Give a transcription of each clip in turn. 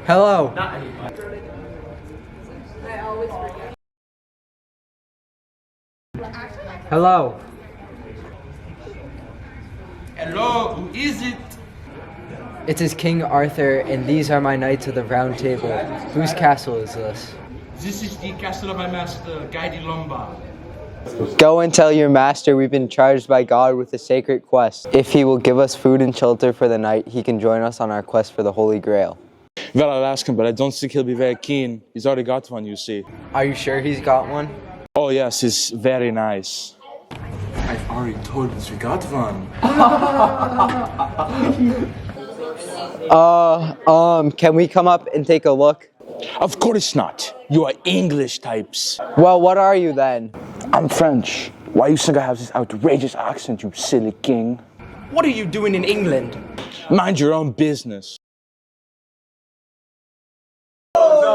Hello. Hello. Hello, who is it? It is King Arthur, and these are my knights of the Round Table. Whose castle is this? This is the castle of my master, Guy de Lombard. Go and tell your master we've been charged by God with a sacred quest. If he will give us food and shelter for the night, he can join us on our quest for the Holy Grail. Well, I'll ask him, but I don't think he'll be very keen. He's already got one, you see. Are you sure he's got one? Oh yes, he's very nice. I've already told him we got one. Can we come up and take a look? Of course not. You are English types. Well, what are you then? I'm French. Why you think I have this outrageous accent, you silly king? What are you doing in England? Mind your own business.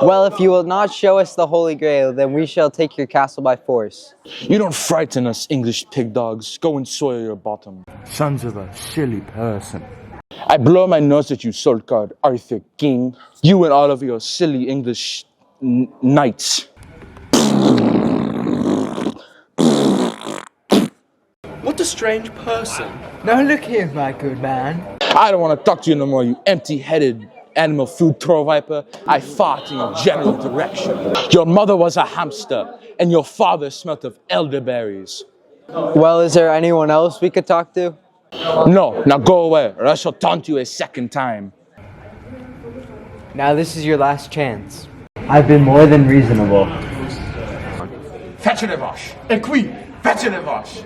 Well, if you will not show us the Holy Grail, then we shall take your castle by force. You don't frighten us, English pig dogs. Go and soil your bottom. Sons of a silly person. I blow my nose at you, Soul God, Arthur King. You and all of your silly English knights. What a strange person. Now look here, my good man. I don't want to talk to you no more, you empty-headed animal food throw viper. I fart in your general direction. Your mother was a hamster, and your father smelt of elderberries. Well, is there anyone else we could talk to? No, now go away, or I shall taunt you a second time. Now this is your last chance. I've been more than reasonable. Fetch le vache! Et qui? Fetch le vache!